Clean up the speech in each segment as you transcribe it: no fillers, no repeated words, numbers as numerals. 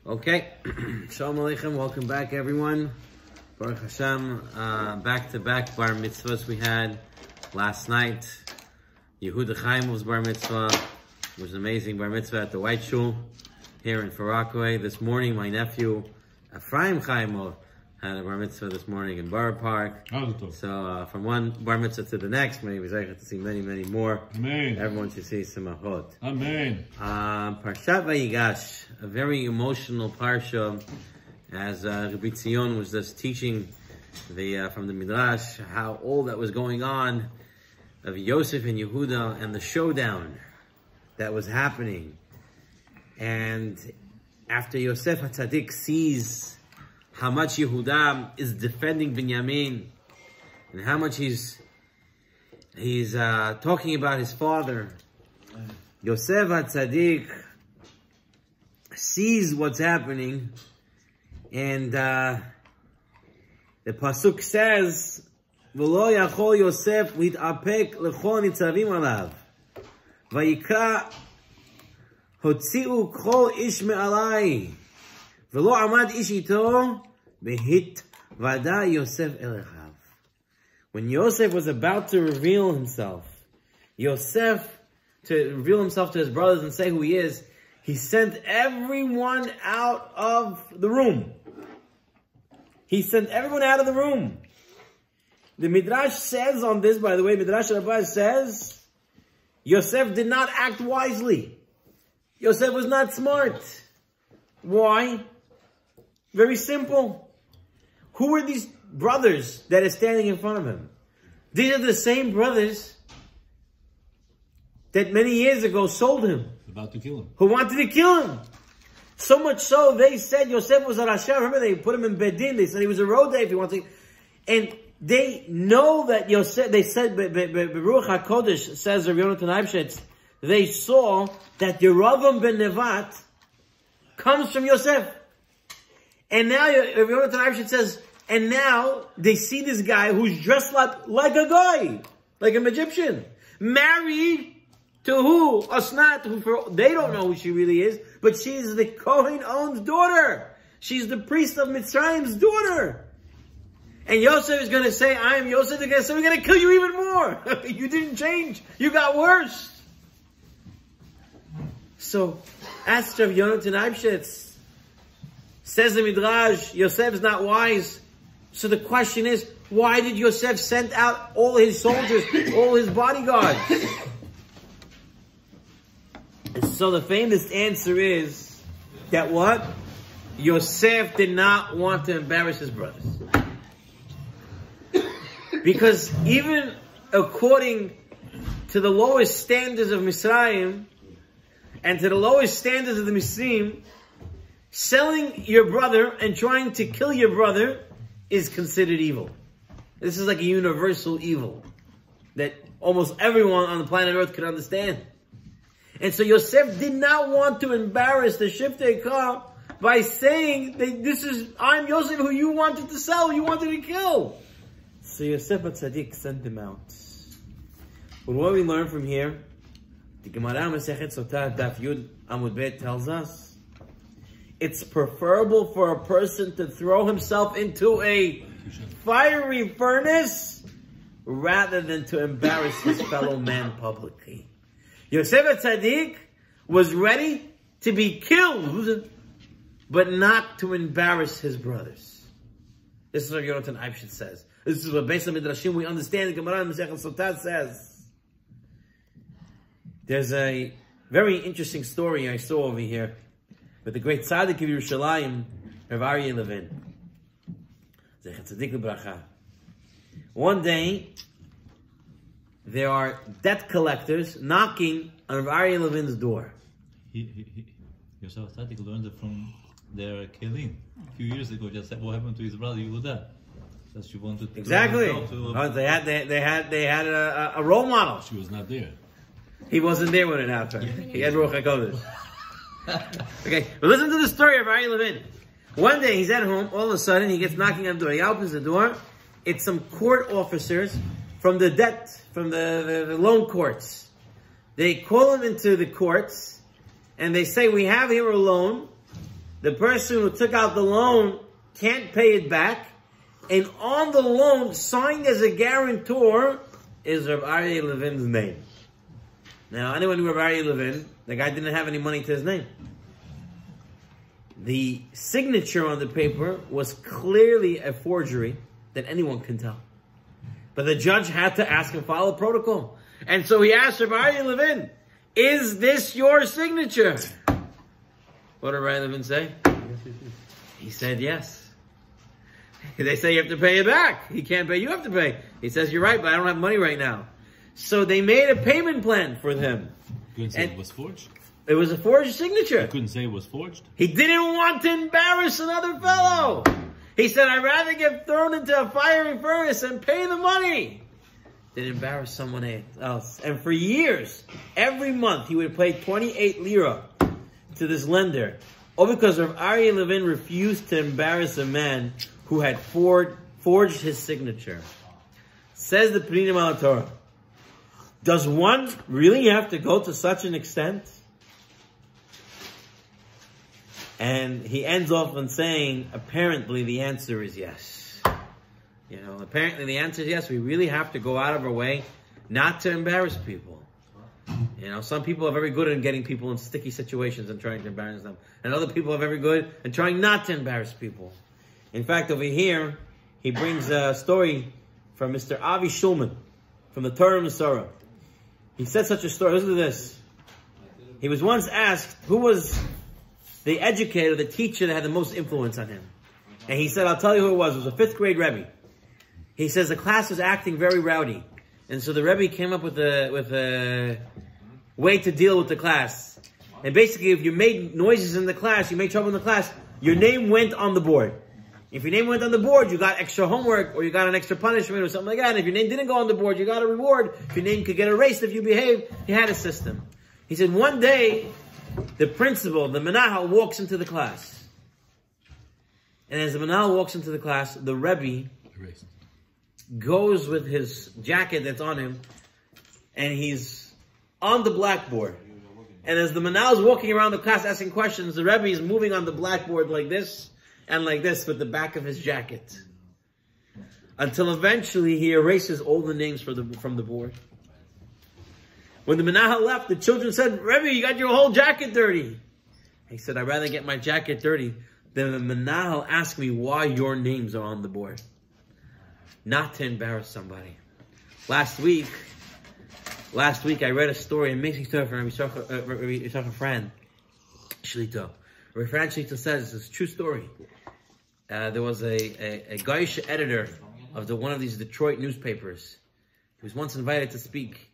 Okay, Shalom Aleichem, welcome back everyone. Baruch Hashem, back-to-back bar mitzvahs we had last night. Yehuda Chaimov's bar mitzvah, which was an amazing bar mitzvah at the White Shul here in Far Rockaway. This morning, my nephew, Ephraim Chaimov, had a bar mitzvah this morning in Borough Park. So from one bar mitzvah to the next, maybe we're going to see many, many more. Amen. Everyone should see Simachot. Amen. Parshat Vayigash, a very emotional parsha, as Rabbi Tzion was just teaching from the Midrash how all that was going on of Yosef and Yehuda and the showdown that was happening. And after Yosef HaTzadik sees how much Yehuda is defending Binyamin and how much he's talking about his father, Yosef HaTzadik sees what's happening, and the pasuk says, "V'lo yachol Yosef lit'apek lechol nitzavim alav, vayikra hotziu kol ish me'alai, v'lo amad ish ito behit vada Yosef elechav." When Yosef was about to reveal himself, to reveal himself to his brothers and say who he is, he sent everyone out of the room. He sent everyone out of the room. The Midrash says on this, by the way, Midrash Rabbah says, Yosef did not act wisely. Yosef was not smart. Why? Very simple. Who are these brothers that are standing in front of him? These are the same brothers that many years ago sold him. About to kill him. Who wanted to kill him. So much so, they said Yosef was a Rasha. Remember, they put him in Bedin. They said he was a road day if he wanted to. And they know that Yosef, they said, Beruach HaKodesh, says Rav Yonatan Eibshetz, they saw that Yeravam ben Nevat comes from Yosef. And now Rav Yonatan Eibshetz says, and now they see this guy who's dressed like a guy, like an Egyptian, married to who? Asnat, they don't know who she really is, but she's the Kohen-owned daughter. She's the priest of Mitzrayim's daughter. And Yosef is going to say, I am Yosef. They're going to say, we're going to kill you even more. You didn't change. You got worse. So, ask Rav Yonatan Eibshetz. Says the Midrash, Yosef is not wise. So the question is, why did Yosef send out all his soldiers, all his bodyguards? So the famous answer is that what? Yosef did not want to embarrass his brothers. Because even according to the lowest standards of Mitzrayim and to the lowest standards of the Misrim, selling your brother and trying to kill your brother is considered evil. This is like a universal evil that almost everyone on the planet Earth can understand. And so Yosef did not want to embarrass the Shiftei Kah by saying that I'm Yosef who you wanted to sell, you wanted to kill. So Yosef HaTzadik sent them out. But what we learn from here, the Gemara Masechet Sotah Daf Yud Amud Bet tells us, it's preferable for a person to throw himself into a fiery furnace rather than to embarrass his fellow man publicly. Yosef HaTzadik was ready to be killed, but not to embarrass his brothers. This is what Yonatan Eibshetz says. This is what based on Midrashim we understand. The Gemara Masechet Sotah says. There's a very interesting story I saw over here with the great tzaddik of Yerushalayim, Rav Aryeh Levin. One day, there are debt collectors knocking on Rav Aryeh Levin's door. Yosef HaTzadik learned it from their Kelim a few years ago. Just said what happened to his brother Yehuda. That she wanted to exactly. They had a role model. She was not there. He wasn't there when it happened. He had Ruach HaKodesh. Okay, but listen to the story of Aryeh Levin. One day he's at home. All of a sudden he gets knocking on the door. He opens the door. It's some court officers from the loan courts. They call him into the courts and they say, we have here a loan the person who took out the loan can't pay it back. And on the loan, signed as a guarantor, is Rav Aryeh Levin's name. Now, anyone knew Rav Aryeh Levin, the guy didn't have any money to his name. The signature on the paper was clearly a forgery that anyone can tell. But the judge had to ask him to follow protocol. And so he asked Rav Aryeh Levin, is this your signature? What did Rav Aryeh Levin say? He said yes. They say you have to pay it back. He can't pay, you have to pay. He says, you're right, but I don't have money right now. So they made a payment plan for him. Couldn't say it was forged? It was a forged signature. You couldn't say it was forged? He didn't want to embarrass another fellow. He said, I'd rather get thrown into a fiery furnace and pay the money than embarrass someone else. And for years, every month, he would pay 28 lira to this lender. All because Rav Aryeh Levin refused to embarrass a man who had forged his signature. Says the Peninim al Torah, does one really have to go to such an extent? And he ends off on saying, apparently the answer is yes. You know, apparently the answer is yes. We really have to go out of our way not to embarrass people. You know, some people are very good at getting people in sticky situations and trying to embarrass them. And other people are very good at trying not to embarrass people. In fact, over here, he brings a story from Mr. Avi Shulman from the Torah Masorah. He said such a story. Listen to this. He was once asked, who was the educator, the teacher that had the most influence on him? And he said, I'll tell you who it was. It was a 5th grade Rebbe. He says the class was acting very rowdy. And so the Rebbe came up with a way to deal with the class. And basically, if you made noises in the class, you made trouble in the class, your name went on the board. If your name went on the board, you got extra homework or you got an extra punishment or something like that. And if your name didn't go on the board, you got a reward. If your name could get erased if you behaved, you had a system. He said one day, the principal, the Menahel, walks into the class. And as the Menahel walks into the class, the Rebbe goes with his jacket that's on him and he's on the blackboard. And as the Menahel is walking around the class asking questions, the Rebbe is moving on the blackboard like this and like this with the back of his jacket. Until eventually he erases all the names from the board. When the Menahel left, the children said, Rebbe, you got your whole jacket dirty. He said, I'd rather get my jacket dirty than the Menahel ask me why your names are on the board. Not to embarrass somebody. Last week I read a story, an amazing story from Rabbi Fran Shlito. Rabbi Fran Shlito says, it's a true story. There was a Goyish editor of one of these Detroit newspapers. He was once invited to speak.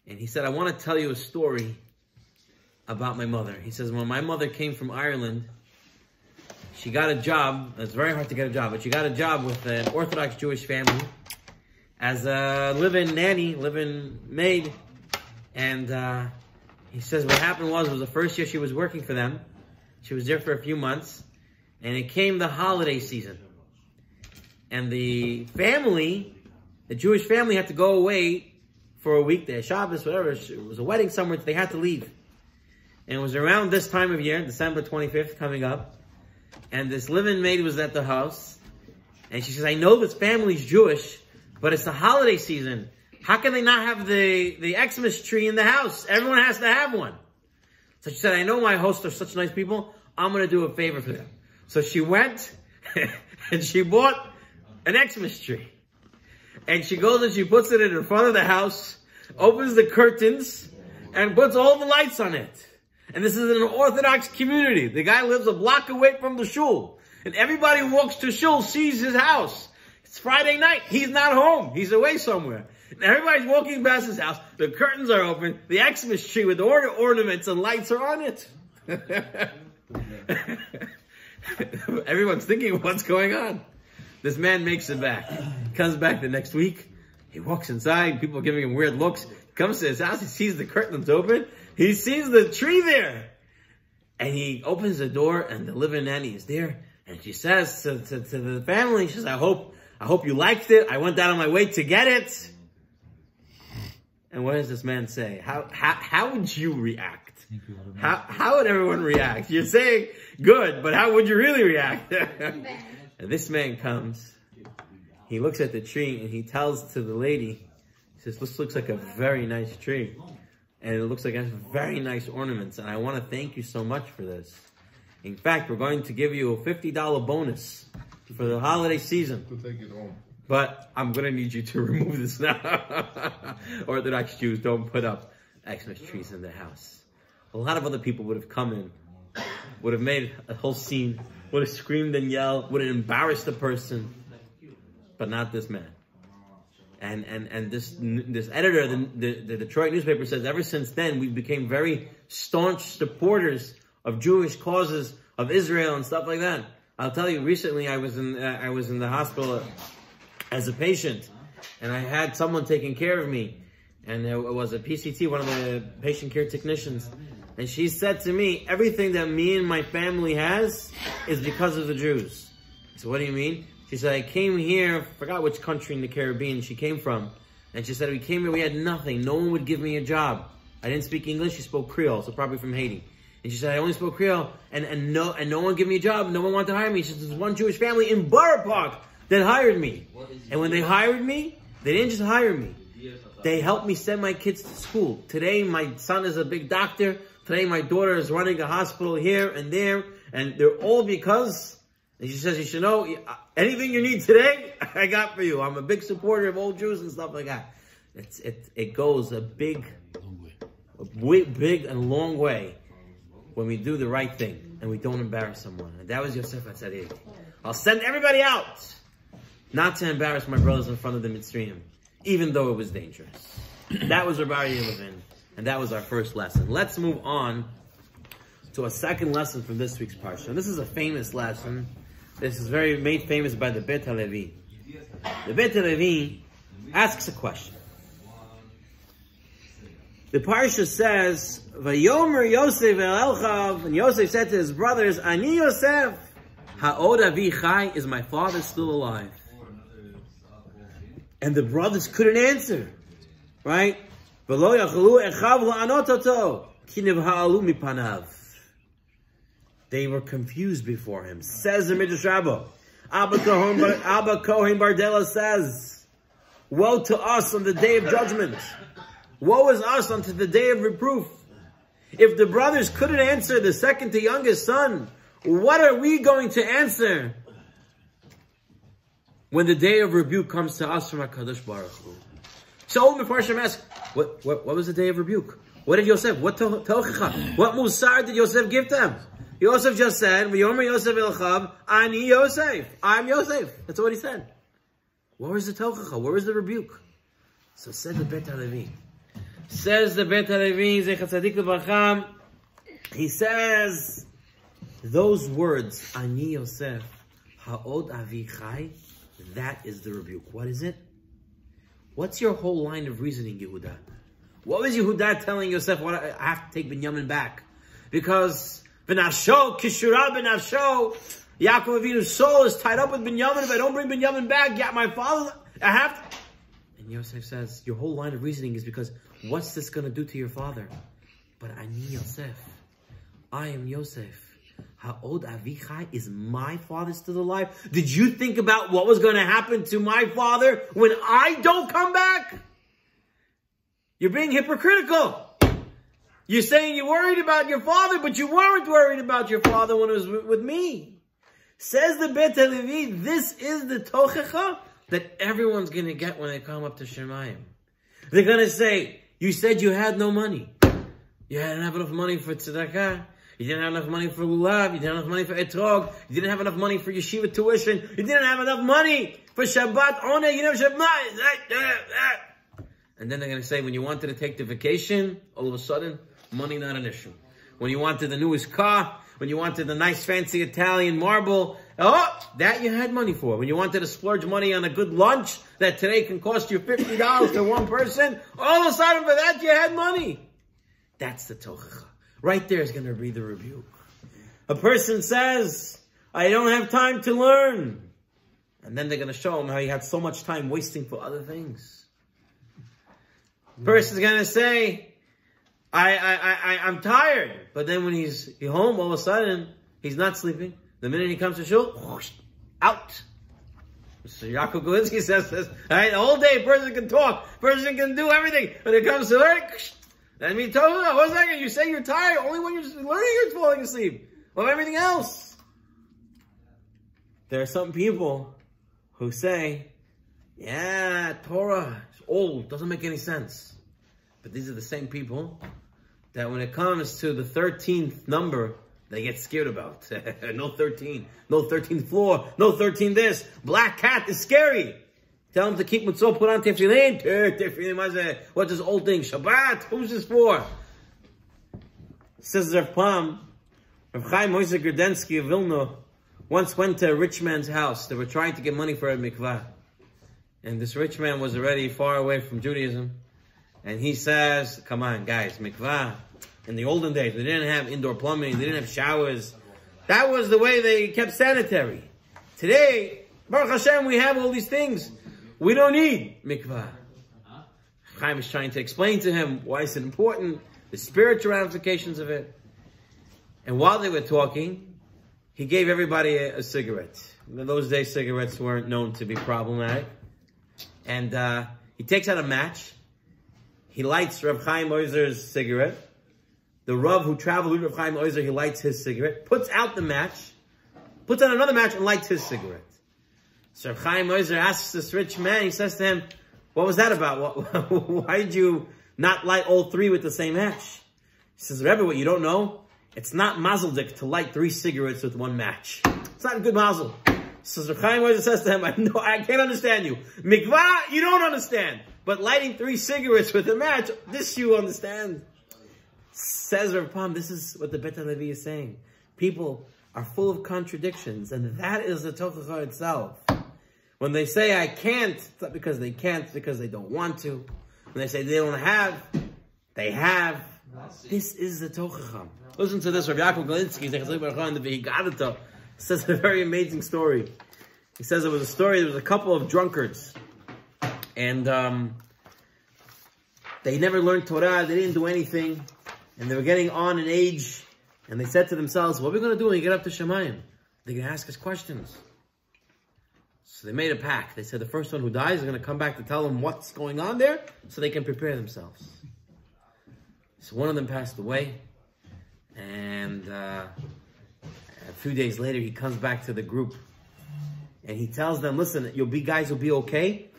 And he said, I want to tell you a story about my mother. He says, when my mother came from Ireland, she got a job. It's very hard to get a job, but she got a job with an Orthodox Jewish family as a live-in nanny, live-in maid. And he says what happened was the first year she was working for them. She was there for a few months. And it came the holiday season. And the family, the Jewish family, had to go away for a week there, Shabbos, whatever. It was a wedding somewhere, so they had to leave. And it was around this time of year, December 25th, coming up. And this live-in maid was at the house. And she says, I know this family's Jewish, but it's the holiday season. How can they not have the Xmas tree in the house? Everyone has to have one. So she said, I know my hosts are such nice people. I'm going to do a favor for them. So she went and she bought an Xmas tree. And she goes and she puts it in front of the house, opens the curtains, and puts all the lights on it. And this is an Orthodox community. The guy lives a block away from the shul. And everybody who walks to shul sees his house. It's Friday night. He's not home. He's away somewhere. And everybody's walking past his house. The curtains are open. The Xmas tree with all the ornaments and lights are on it. Everyone's thinking, what's going on? This man makes it back. Comes back the next week. He walks inside. People are giving him weird looks. Comes to his house. He sees the curtains open. He sees the tree there. And he opens the door and the live-in nanny is there. And she says to the family, she says, I hope you liked it. I went out on my way to get it. And what does this man say? How would you react? How would everyone react? You're saying good, but how would you really react? And this man comes, he looks at the tree and he tells to the lady, he says, this looks like a very nice tree. And it looks like it has very nice ornaments. And I want to thank you so much for this. In fact, we're going to give you a $50 bonus for the holiday season. To take it home. But I'm going to need you to remove this now. Orthodox Jews don't put up Xmas trees in their house. A lot of other people would have come in, would have made a whole scene, would have screamed and yelled, would have embarrassed the person. But not this man. And this editor of the Detroit newspaper says, ever since then, we became very staunch supporters of Jewish causes, of Israel and stuff like that. I'll tell you, recently I was in the hospital as a patient, and I had someone taking care of me, and it was a PCT, one of the patient care technicians, and she said to me, everything that me and my family has is because of the Jews. So what do you mean? She said, I came here, forgot which country in the Caribbean she came from. And she said, we came here, we had nothing. No one would give me a job. I didn't speak English, she spoke Creole, so probably from Haiti. And she said, I only spoke Creole, and no one gave me a job, no one wanted to hire me. She said, there's one Jewish family in Borough Park that hired me. And when they hired me, they didn't just hire me. They helped me send my kids to school. Today, my son is a big doctor. Today, my daughter is running a hospital here and there. And they're all because... And she says, you should know, anything you need today, I got for you. I'm a big supporter of old Jews and stuff like that. It goes a big and long way when we do the right thing and we don't embarrass someone. And that was Yosef HaTzadik. I'll send everybody out not to embarrass my brothers in front of the Mitzrayim, even though it was dangerous. That was Rabbi Levin, and that was our first lesson. Let's move on to a second lesson from this week's Parsha. And this is a famous lesson. This is made famous by the Beit HaLevi. The Beit HaLevi asks a question. The Parsha says, Vayomer Yosef el Elchav, and Yosef said to his brothers, Ani Yosef, ha'od avi chai, is my father still alive? And the brothers couldn't answer, right? V'lo yachalu echav la'anot oto, ki nivha'alu mipanav. They were confused before him. Says the Midrash Rabbah. Abba Kohen Bardella says, woe to us on the day of judgment. Woe is us unto the day of reproof. If the brothers couldn't answer the second to youngest son, what are we going to answer when the day of rebuke comes to us from HaKadosh Baruch Hu? So the Parsha asks, what was the day of rebuke? What did Yosef, what musar did Yosef give to them? Yosef just said, V'yomer Yosef Elchav, Ani Yosef. I'm Yosef. That's what he said. Where is the Tochacha? Where is the rebuke? So said the Beit HaLevi. Says the Beit HaLevi, Zecher Tzadik Levracham, he says, those words, Ani Yosef, Ha'od Avi Chai, that is the rebuke. What is it? What's your whole line of reasoning, Yehuda? What was Yehuda telling Yosef? What I have to take Binyamin back? Because B'nafsho, Kishura B'nafsho, Yaakov Avinu's soul is tied up with Binyamin. If I don't bring Binyamin back, yeah, my father, I have to. And Yosef says, your whole line of reasoning is because, what's this going to do to your father? But Ani Yosef, I am Yosef. Ha'od Avichai, is my father still alive? Did you think about what was going to happen to my father when I don't come back? You're being hypocritical. You're saying you're worried about your father, but you weren't worried about your father when it was with me. Says the Beit HaLevi, this is the tochecha that everyone's going to get when they come up to Shemayim. They're going to say, you said you had no money. You didn't have enough money for tzedakah. You didn't have enough money for lulav. You didn't have enough money for etrog. You didn't have enough money for yeshiva tuition. You didn't have enough money for Shabbat oneh. You didn't have Shabbat. And then they're going to say, when you wanted to take the vacation, all of a sudden, money not an issue. When you wanted the newest car, when you wanted the nice fancy Italian marble, oh, that you had money for. When you wanted to splurge money on a good lunch that today can cost you $50 to one person, all of a sudden for that you had money. That's the tochacha. Right there is going to be the rebuke. A person says, I don't have time to learn. And then they're going to show him how he had so much time wasting for other things. Person's going to say, I'm tired. But then when he's home, all of a sudden, he's not sleeping. The minute he comes to shul, whoosh, out. So Yaakov Galinsky says this, all right, the whole day a person can talk, a person can do everything. When it comes to learning, let me tell you, 1 second, you say you're tired, only when you're learning you're falling asleep. What about everything else? There are some people who say, yeah, Torah is old, doesn't make any sense. But these are the same people that when it comes to the 13th number, they get scared about. No 13. No 13th floor. No 13 this. Black cat is scary. Tell them to keep mitzvot, put on tefillin. Tefillin, what's this old thing? Shabbat? Who's this for? Says Rav Pam, Rav Chaim Moshe Grodensky of Vilna once went to a rich man's house. They were trying to get money for a mikvah. And this rich man was already far away from Judaism. And he says, come on, guys, mikvah. In the olden days, they didn't have indoor plumbing, they didn't have showers. That was the way they kept sanitary. Today, Baruch Hashem, we have all these things. We don't need mikvah. Chaim is trying to explain to him why it's important, the spiritual ramifications of it. And while they were talking, he gave everybody a cigarette. In those days, cigarettes weren't known to be problematic. And he takes out a match. He lights Rav Chaim Oizer's cigarette. The Rav who traveled with Rav Chaim Oizer, he lights his cigarette, puts out the match, puts on another match and lights his cigarette. So Rav Chaim Oizer asks this rich man, he says to him, what was that about? Why did you not light all three with the same match? He says, Rebbe, what you don't know, it's not mazeldik to light 3 cigarettes with 1 match. It's not a good mazel. So Rav Chaim Oizer says to him, I can't understand you. Mikvah, you don't understand. But lighting 3 cigarettes with a match, this you understand. Says Rav Pam, this is what the Bet HaLevi is saying. People are full of contradictions, and that is the Tochacha itself. When they say, I can't, it's not because they can't, it's because they don't want to. When they say they don't have, they have. This is the Tochacha. Listen to this, Rav Yaakov Galinsky, in the Vayigash, says a very amazing story. He says it was a story, there was a couple of drunkards, and they never learned Torah, they didn't do anything. And they were getting on in age, and they said to themselves, what are we going to do when we get up to Shemayim? They're going to ask us questions. So they made a pact. They said the first one who dies is going to come back to tell them what's going on there, so they can prepare themselves. So one of them passed away, and a few days later, he comes back to the group, and he tells them, listen, guys will be okay,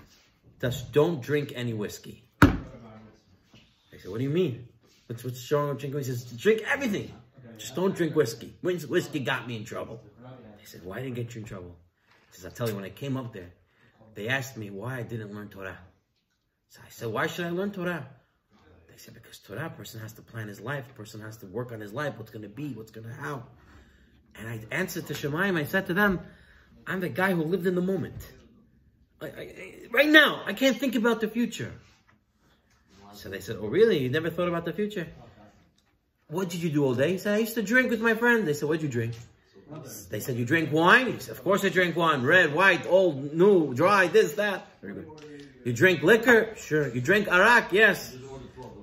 just don't drink any whiskey. They said, what do you mean? What's wrong with drinking? He says, drink everything. Just don't drink whiskey. Whiskey got me in trouble. They said, why didn't it get you in trouble? He says, I'll tell you, when I came up there, they asked me why I didn't learn Torah. So I said, why should I learn Torah? They said, because Torah, a person has to plan his life. A person has to work on his life. What's going to be? What's going to how? And I answered to Shemayim. I said to them, I'm the guy who lived in the moment. Right now, I can't think about the future. So they said, oh really? You never thought about the future? What did you do all day? He said, I used to drink with my friends. They said, what did you drink? They said, you drank wine? He said, of course I drank wine. Red, white, old, new, dry, this, that. Very good. You drank liquor? Sure. You drank arak? Yes.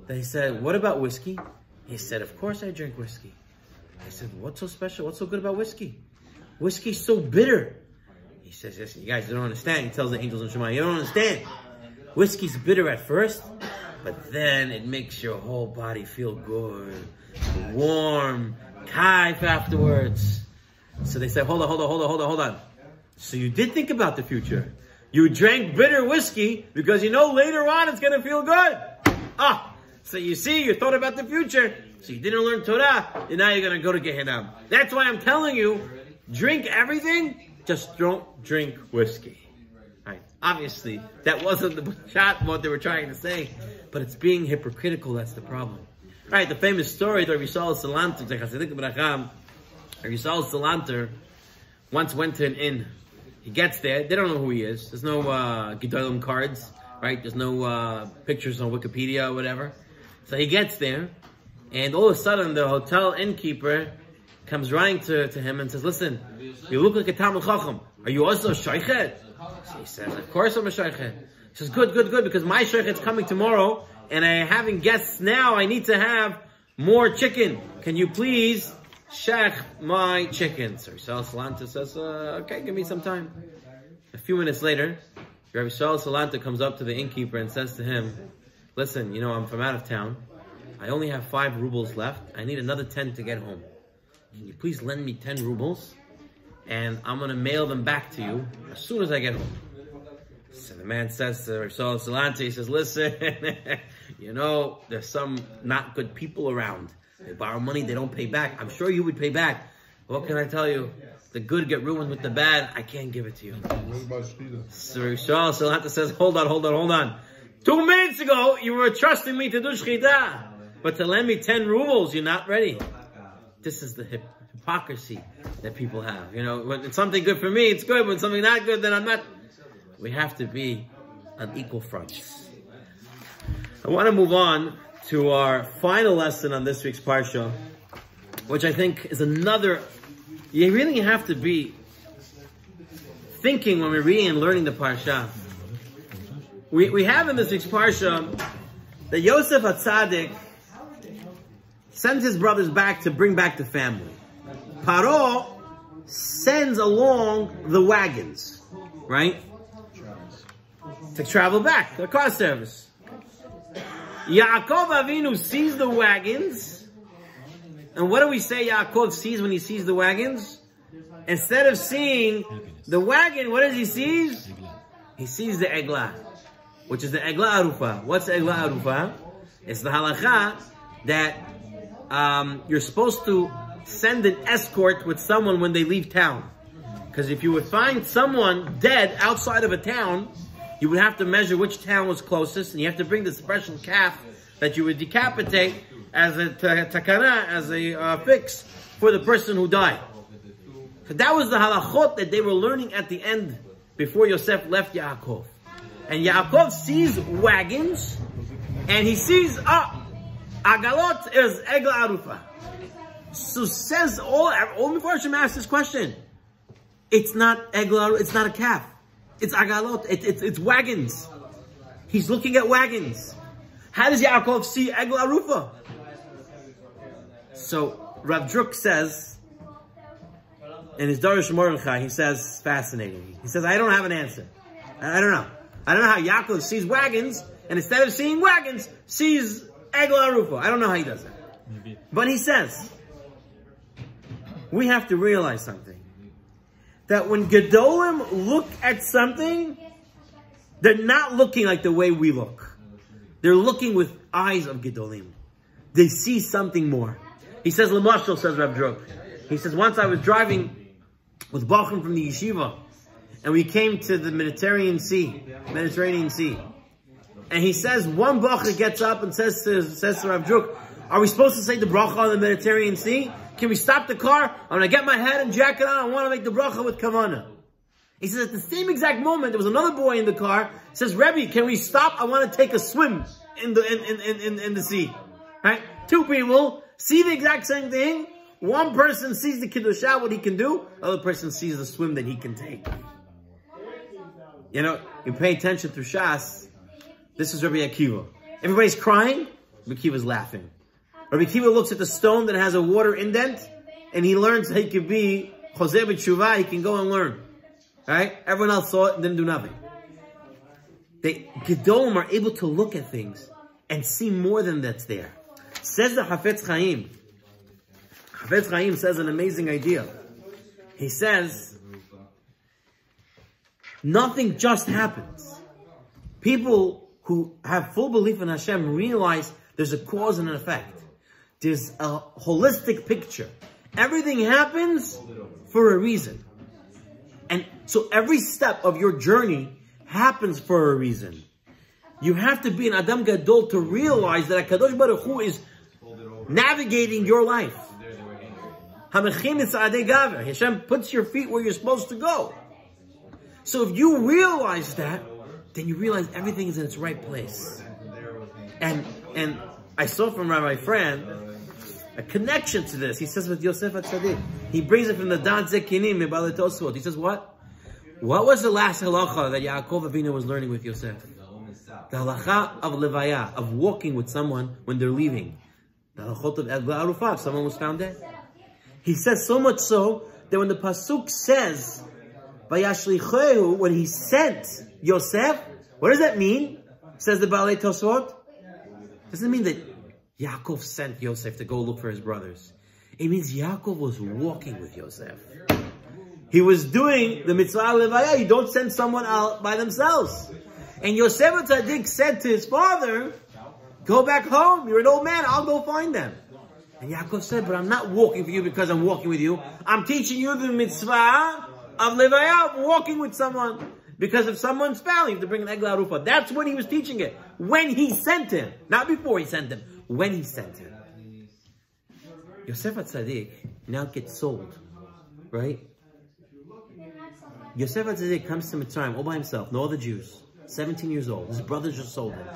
They said, what about whiskey? He said, of course I drink whiskey. I said, what's so special? What's so good about whiskey? Whiskey's so bitter. He says, listen, you guys don't understand. He tells the angels in Shema, you don't understand. Whiskey's bitter at first, but then it makes your whole body feel good, warm, kaif afterwards. So they said, hold on. So you did think about the future. You drank bitter whiskey because you know later on it's going to feel good. So you see, you thought about the future. So you didn't learn Torah, and now you're going to go to Gehenna. That's why I'm telling you, drink everything, just don't drink whiskey. Right. Obviously, that wasn't the shot what they were trying to say, but it's being hypocritical, that's the problem. Right, the famous story that Yisrael Salanter once went to an inn. He gets there, they don't know who he is. There's no Gedolim cards, right? There's no pictures on Wikipedia or whatever. So he gets there, and all of a sudden the hotel innkeeper comes running to him and says, listen, you look like a Talmud Chacham. Are you also a Shoichet? So he says, of course I'm a Shoichet. He says, good, because my Shoichet's coming tomorrow, and I'm having guests now. I need to have more chicken. Can you please shech my chicken? So Yisrael Salanta says, okay, give me some time. A few minutes later, Rabbi Yisrael Salanta comes up to the innkeeper and says to him, listen, you know, I'm from out of town. I only have 5 rubles left. I need another 10 to get home. Can you please lend me 10 rubles? And I'm going to mail them back to you as soon as I get home. So the man says to Rabbi Yisrael Salanta, he says, listen, you know, there's some not good people around. They borrow money, they don't pay back. I'm sure you would pay back. What can I tell you? The good get ruined with the bad. I can't give it to you. So Rabbi Yisrael Salanta says, hold on. 2 minutes ago, you were trusting me to do shchita. But to lend me 10 rubles, you're not ready. This is the hypocrisy that people have. You know, when it's something good for me, it's good. When it's something not good, then I'm not. We have to be on equal fronts. I want to move on to our final lesson on this week's Parsha, which I think is another. You really have to be thinking when we're reading and learning the Parsha. We have in this week's Parsha that Yosef HaTzadik sends his brothers back to bring back the family. Paro sends along the wagons, right? To travel back, the car service. Yaakov Avinu sees the wagons. And what do we say Yaakov sees when he sees the wagons? Instead of seeing the wagon, what does he see? He sees the eglah, which is the eglah arufa. What's the eglah arufa? It's the halacha that you're supposed to send an escort with someone when they leave town. Because if you would find someone dead outside of a town, you would have to measure which town was closest, and you have to bring the special calf that you would decapitate as a takana, as a fix for the person who died. So that was the halachot that they were learning at the end before Yosef left Yaakov. And Yaakov sees wagons, and he sees, agalot is egla arufa. So says all Mefarshim ask this question. It's not egla, it's not a calf. It's agalot, it's wagons. He's looking at wagons. How does Yaakov see egla arufa? So Rav Druk says, in his Darish Mordechai, he says, fascinating. He says, I don't have an answer. I don't know. I don't know how Yaakov sees wagons, and instead of seeing wagons, sees egla arufa. I don't know how he does that. Maybe. But he says, we have to realize something. That when Gedolim look at something, they're not looking like the way we look. They're looking with eyes of Gedolim. They see something more. He says, Lamashal, says Rav Druk. He says, once I was driving with Bachim from the yeshiva, and we came to the Mediterranean Sea. And he says, one Bacha gets up and says to Rav Druk, are we supposed to say the bracha on the Mediterranean Sea? Can we stop the car? I'm going to get my hat and jacket on. I want to make the bracha with kavana. He says, at the same exact moment, there was another boy in the car. Says, Rebbe, can we stop? I want to take a swim in the sea. Right? 2 people see the exact same thing. One person sees the Kiddushah, what he can do. The other person sees the swim that he can take. You know, you pay attention to Shas. This is Rabbi Akiva. Everybody's crying. Rabbi Akiva's laughing. Rabbi Akiva looks at the stone that has a water indent, and he learns that he can be Choseh b'Teshuvah. He can go and learn. Right? Everyone else saw it and didn't do nothing. Gedolim are able to look at things and see more than that's there. Says the Hafetz Chaim. Hafetz Chaim says an amazing idea. He says, nothing just happens. People who have full belief in Hashem realize there's a cause and an effect. There's a holistic picture. Everything happens for a reason. And so every step of your journey happens for a reason. You have to be an Adam Gadol to realize that HaKadosh Baruch Hu is navigating your life. Hashem puts your feet where you're supposed to go. So if you realize that, then you realize everything is in its right place. And I saw from Rabbi Fran a connection to this. He says with Yosef HaTzadik, he brings it from the Dan Zekinim in Baalei Tosfot. He says what? What was the last halacha that Yaakov Avinu was learning with Yosef? The halacha of levaya, of walking with someone when they're leaving. The halachot of egla arufah, if someone was found dead. He says so much so that when the pasuk says, Vayashlichehu, when he sent Yosef, what does that mean? Says the Baalei Tosfot. Doesn't mean that Yaakov sent Yosef to go look for his brothers. It means Yaakov was walking with Yosef. He was doing the mitzvah levaya. You don't send someone out by themselves. And Yosef Tzaddik said to his father, go back home. You're an old man. I'll go find them. And Yaakov said, but I'm not walking for you because I'm walking with you. I'm teaching you the mitzvah of levaya, walking with someone. Because if someone's found, you have to bring an egla arufah. That's when he was teaching it. When he sent him. Not before he sent him. When he sent him. Yosef HaTzadik now gets sold. Right? Yosef HaTzadik comes to Mitzrayim all by himself. No other Jews. 17 years old. His brothers just sold him.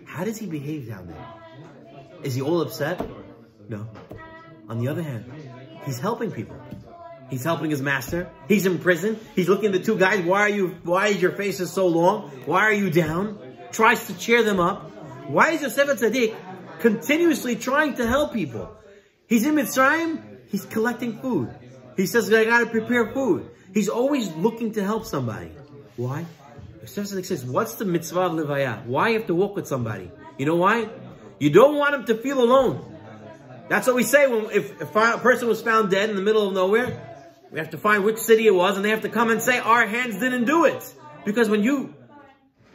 How does he behave down there? Is he all upset? No. On the other hand, he's helping people. He's helping his master. He's in prison. He's looking at the two guys. Why is your faces so long? Why are you down? Tries to cheer them up. Why is Yosef HaTzadik continuously trying to help people? He's in Mitzrayim. He's collecting food. He says, I got to prepare food. He's always looking to help somebody. Why? Yosef HaTzadik says, what's the mitzvah of levaya? Why you have to walk with somebody? You know why? You don't want him to feel alone. That's what we say when if a person was found dead in the middle of nowhere. We have to find which city it was, and they have to come and say, our hands didn't do it. Because when you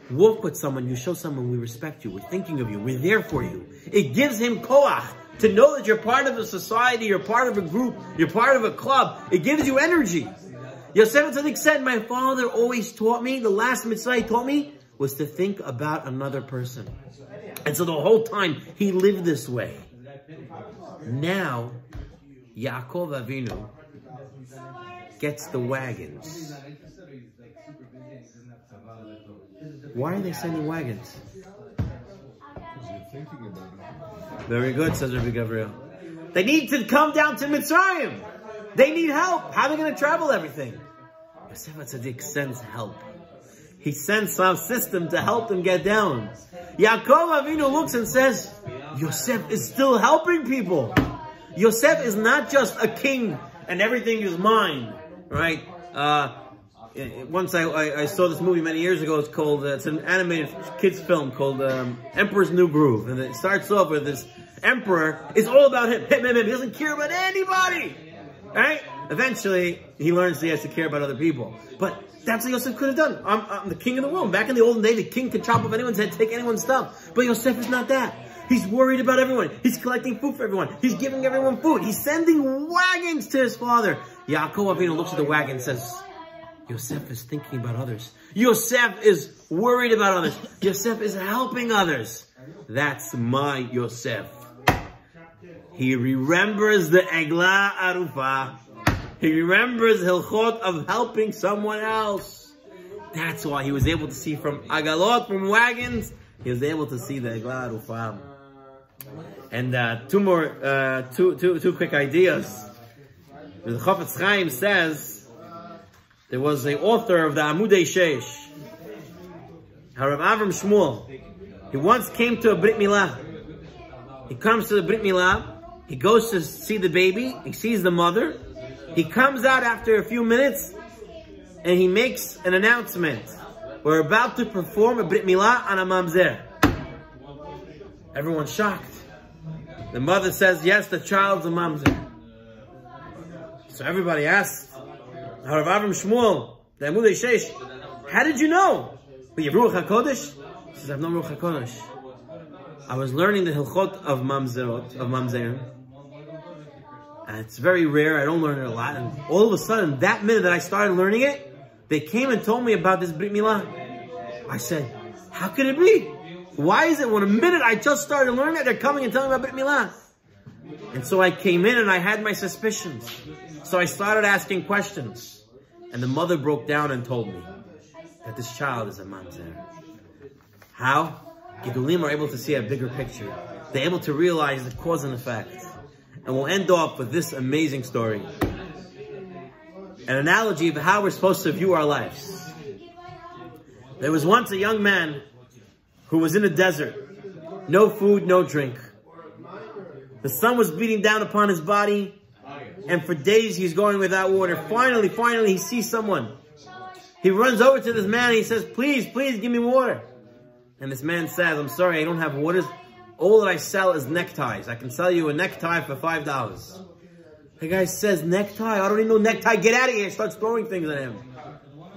walk with someone, you show someone we respect you, we're thinking of you, we're there for you. It gives him koach to know that you're part of a society, you're part of a group, you're part of a club. It gives you energy. Yosef HaTzadik said, my father always taught me, the last mitzvah he taught me, was to think about another person. And so the whole time, he lived this way. Now, Yaakov Avinu gets the wagons. Why are they sending wagons? Very good, says Rabbi Gabriel. They need to come down to Mitzrayim. They need help. How are they going to travel everything? Yosef HaTzadik sends help. He sends some system to help them get down. Yaakov Avinu looks and says, Yosef is still helping people. Yosef is not just a king and everything is mine. Right? Once I saw this movie many years ago. It's called, it's an animated kids film called Emperor's New Groove. And it starts off with this emperor. It's all about him. Him. He doesn't care about anybody. Right? Eventually, he learns he has to care about other people. But that's what Yosef could have done. I'm the king of the world. Back in the olden days, the king could chop off anyone's head, take anyone's stuff. But Yosef is not that. He's worried about everyone. He's collecting food for everyone. He's giving everyone food. He's sending wagons to his father. Yaakov Avinu looks at the wagon and says, Yosef is thinking about others. Yosef is worried about others. Yosef is helping others. That's my Yosef. He remembers the egla arufah. He remembers hilchot of helping someone else. That's why he was able to see from agalot, from wagons. He was able to see the egla arufah. And two quick ideas. The Chafetz Chaim says there was the author of the Amudei Sheish, Harav Avram Shmuel. He once came to a Brit Milah. He comes to the Brit Milah. He goes to see the baby. He sees the mother. He comes out after a few minutes and he makes an announcement. We're about to perform a Brit Milah on a mamzer. Everyone's shocked. The mother says, yes, the child's a mamzer. So everybody asked, Harav Avram Shmuel, the Amudei Sheish, how did you know? But you have Ruach HaKodesh? He says, I have no Ruach HaKodesh. I was learning the Hilchot of Mamzerim. And it's very rare, I don't learn it a lot. And all of a sudden, that minute that I started learning it, they came and told me about this Brit Milah. I said, how can it be? Why is it when a minute I just started learning it, they're coming and telling me about Brit Milah? And so I came in and I had my suspicions. So I started asking questions. And the mother broke down and told me that this child is a mamzer. How? Gedulim are able to see a bigger picture. They're able to realize the cause and effect. And we'll end off with this amazing story. An analogy of how we're supposed to view our lives. There was once a young man who was in a desert. No food, no drink. The sun was beating down upon his body, and for days he's going without water. Finally, he sees someone. He runs over to this man and he says, please, give me water. And this man says, I'm sorry, I don't have waters. All that I sell is neckties. I can sell you a necktie for $5. The guy says, necktie? I don't even know necktie. Get out of here. Starts throwing things at him.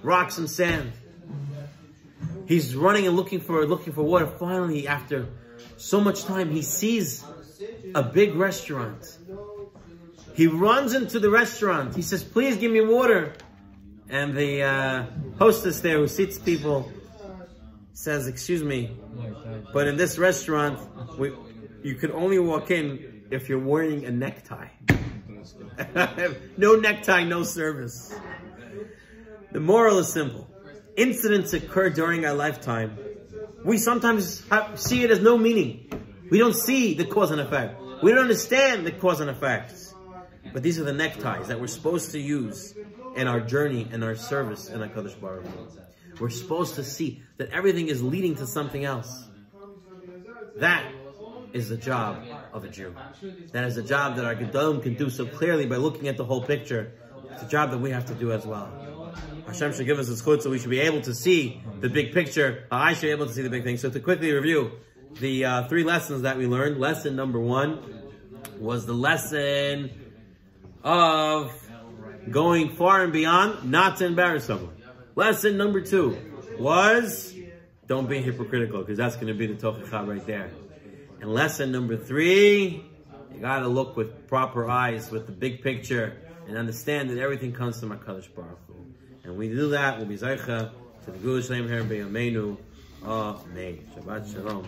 Rocks and sand. He's running and looking for water. Finally, after so much time, he sees a big restaurant. He runs into the restaurant. He says, please give me water. And the hostess there who seats people says, excuse me, but in this restaurant, you can only walk in if you're wearing a necktie. No necktie, no service. The moral is simple. Incidents occur during our lifetime. We sometimes see it as no meaning. We don't see the cause and effect. We don't understand the cause and effects. But these are the neckties that we're supposed to use in our journey and our service in HaKadosh Baruch Hu. We're supposed to see that everything is leading to something else. That is the job of a Jew. That is a job that our Gedolim can do so clearly by looking at the whole picture. It's a job that we have to do as well. Hashem should give us a zchut so we should be able to see the big picture. I should be able to see the big thing. So to quickly review the 3 lessons that we learned. Lesson number 1 was the lesson of going far and beyond, not to embarrass someone. Lesson number 2 was don't be hypocritical, because that's going to be the tochacha right there. And lesson number 3, you got to look with proper eyes, with the big picture, and understand that everything comes from HaKadosh Baruch Hu. And we do that, we'll be Zaycha to the Gula Shalem here, B'Yameinu. Amen. Shabbat Shalom.